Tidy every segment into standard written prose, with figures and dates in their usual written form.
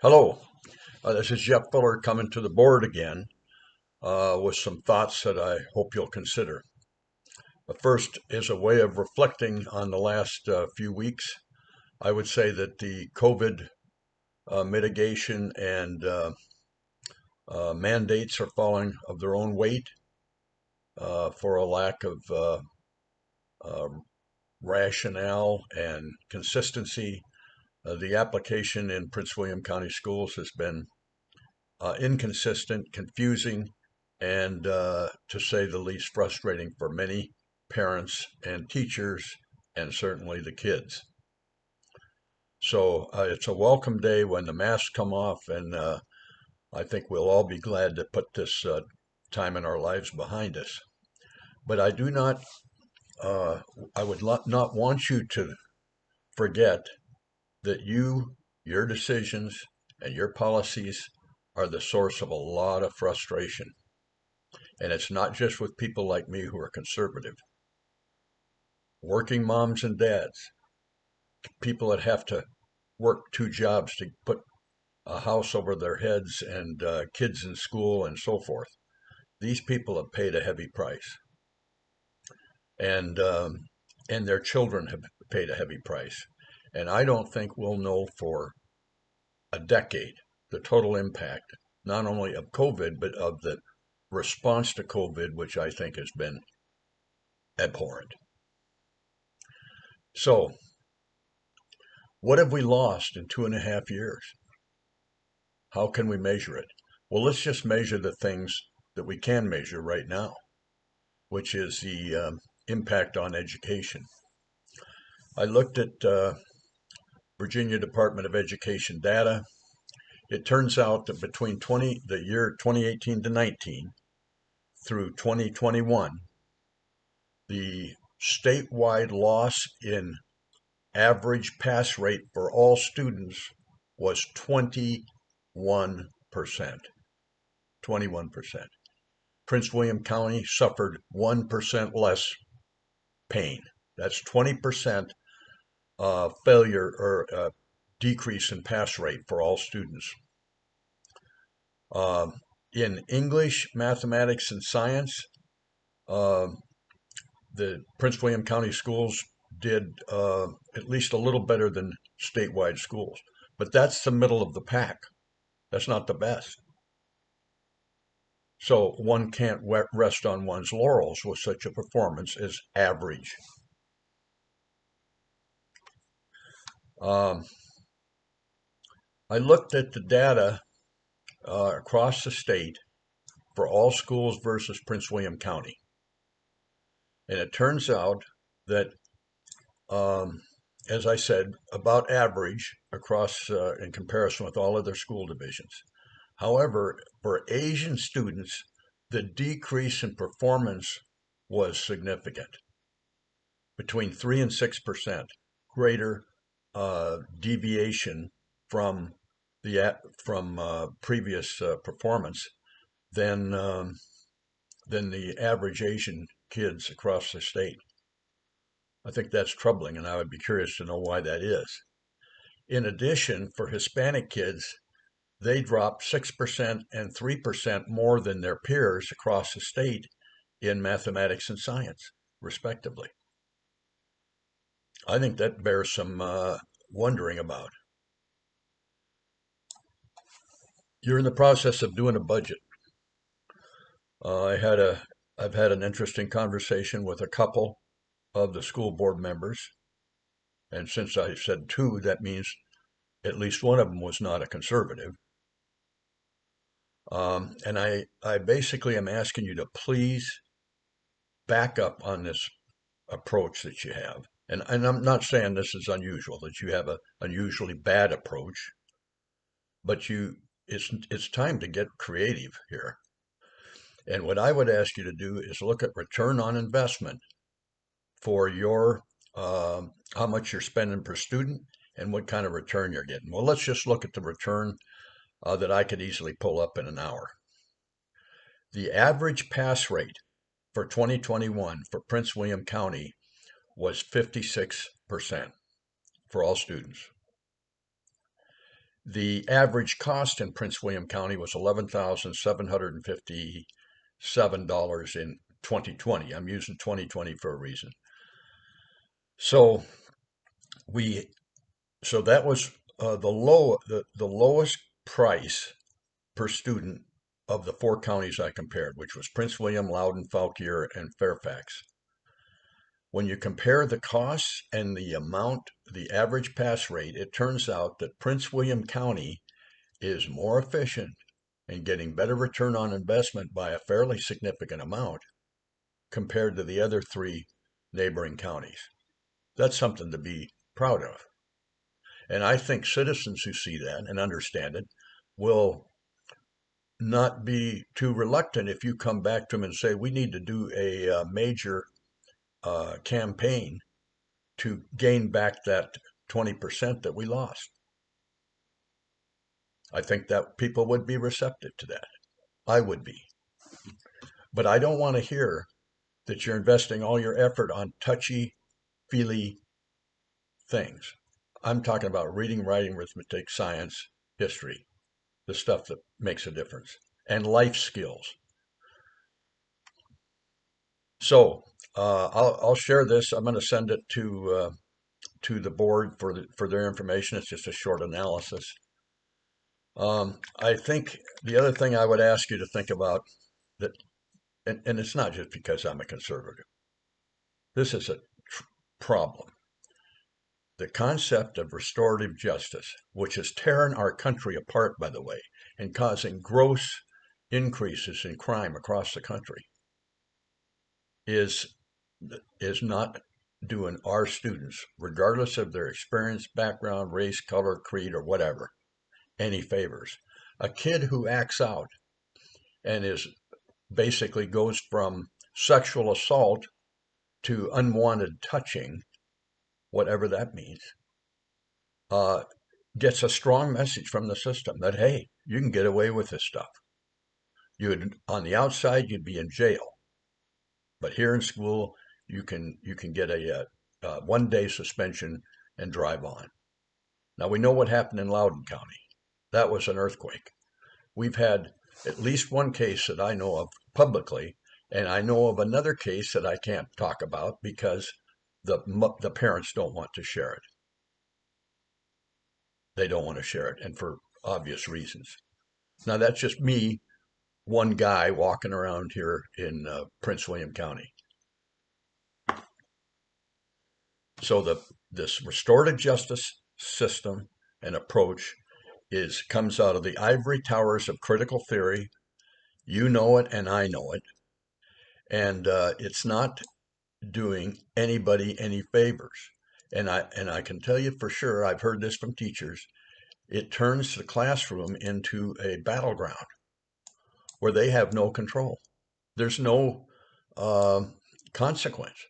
Hello, this is Jeff Fuller coming to the board again with some thoughts that I hope you'll consider. The first is a way of reflecting on the last few weeks. I would say that the COVID mitigation and mandates are falling of their own weight for a lack of uh, rationale and consistency. The application in Prince William County Schools has been inconsistent, confusing, and to say the least, frustrating for many parents and teachers, and certainly the kids. So it's a welcome day when the masks come off, and I think we'll all be glad to put this time in our lives behind us. But I do not, I would not want you to forget that your decisions, and your policies are the source of a lot of frustration. And it's not just with people like me who are conservative. Working moms and dads, people that have to work two jobs to put a house over their heads and kids in school and so forth. These people have paid a heavy price, and their children have paid a heavy price. And I don't think we'll know for a decade the total impact, not only of COVID, but of the response to COVID, which I think has been abhorrent. So, what have we lost in 2.5 years? How can we measure it? Well, let's just measure the things that we can measure right now, which is the impact on education. I looked at Virginia Department of Education data. It turns out that between the year 2018 to 19 through 2021, the statewide loss in average pass rate for all students was 21%. 21%. Prince William County suffered 1% less pain. That's 20% failure or decrease in pass rate for all students. In English, mathematics, and science, the Prince William County schools did at least a little better than statewide schools. But that's the middle of the pack. That's not the best. So one can't rest on one's laurels with such a performance as average. I looked at the data across the state for all schools versus Prince William County. And it turns out that, as I said, about average across in comparison with all other school divisions. However, for Asian students, the decrease in performance was significant, between 3 and 6% greater deviation from previous performance than the average Asian kids across the state. I think that's troubling, and I would be curious to know why that is. In addition, for Hispanic kids, they dropped 6% and 3% more than their peers across the state in mathematics and science, respectively. I think that bears some wondering about. You're in the process of doing a budget. I've had an interesting conversation with a couple of the school board members, and since I said two, that means at least one of them was not a conservative. And I basically am asking you to please back up on this approach that you have. And I'm not saying this is unusual, that you have an unusually bad approach, but it's time to get creative here. And what I would ask you to do is look at return on investment for your how much you're spending per student and what kind of return you're getting. Well, let's just look at the return that I could easily pull up in an hour. The average pass rate for 2021 for Prince William County was 56% for all students. The average cost in Prince William County was $11,757 in 2020. I'm using 2020 for a reason. So we so that was the lowest price per student of the four counties I compared, which was Prince William, Loudoun, Fauquier, and Fairfax. When you compare the costs and the amount, the average pass rate, it turns out that Prince William County is more efficient and getting better return on investment by a fairly significant amount compared to the other three neighboring counties. That's something to be proud of. And I think citizens who see that and understand it will not be too reluctant if you come back to them and say, we need to do a major campaign to gain back that 20% that we lost. I think that people would be receptive to that. I would be. But I don't want to hear that you're investing all your effort on touchy-feely things. I'm talking about reading, writing, arithmetic, science, history, the stuff that makes a difference, and life skills. So I'll share this. I'm going to send it to the board for their information. It's just a short analysis. I think the other thing I would ask you to think about that, and it's not just because I'm a conservative. This is a problem. The concept of restorative justice, which is tearing our country apart, by the way, and causing gross increases in crime across the country, is not doing our students, regardless of their experience, background, race, color, creed, or whatever, any favors. A kid who acts out and is basically goes from sexual assault to unwanted touching, whatever that means, gets a strong message from the system that, hey, you can get away with this stuff. On the outside, you'd be in jail, but here in school, you can get a 1-day suspension and drive on. Now we know what happened in Loudoun County. That was an earthquake. We've had at least one case that I know of publicly, and I know of another case that I can't talk about because the parents don't want to share it. They don't want to share it, and for obvious reasons. Now that's just me, one guy walking around here in Prince William County. So this restorative justice system and approach comes out of the ivory towers of critical theory. You know it, and I know it, and it's not doing anybody any favors. And I can tell you for sure, I've heard this from teachers, it turns the classroom into a battleground where they have no control. There's no consequence.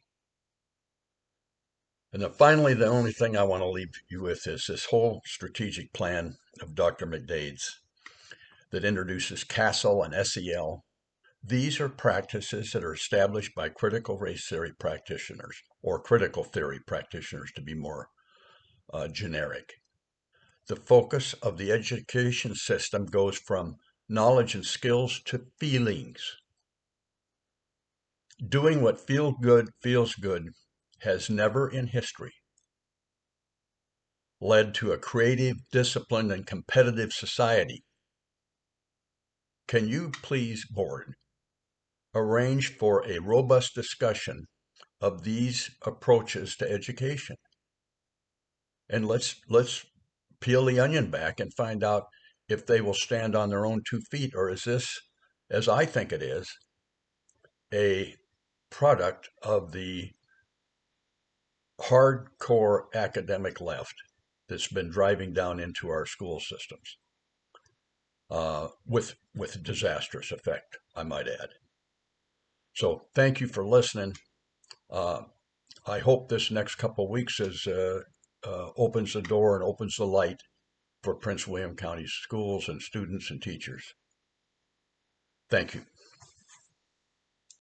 And then finally, the only thing I want to leave you with is this whole strategic plan of Dr. McDade's that introduces CASEL and SEL. These are practices that are established by critical race theory practitioners, or critical theory practitioners to be more generic. The focus of the education system goes from knowledge and skills to feelings. Doing what feels good has never in history led to a creative, disciplined, and competitive society. Can you please, board, arrange for a robust discussion of these approaches to education? And let's peel the onion back and find out if they will stand on their own 2 feet, or is this, as I think it is, a product of the hardcore academic left that's been driving down into our school systems with disastrous effect, I might add. So thank you for listening. I hope this next couple of weeks opens the door and opens the light for Prince William County schools and students and teachers. Thank you.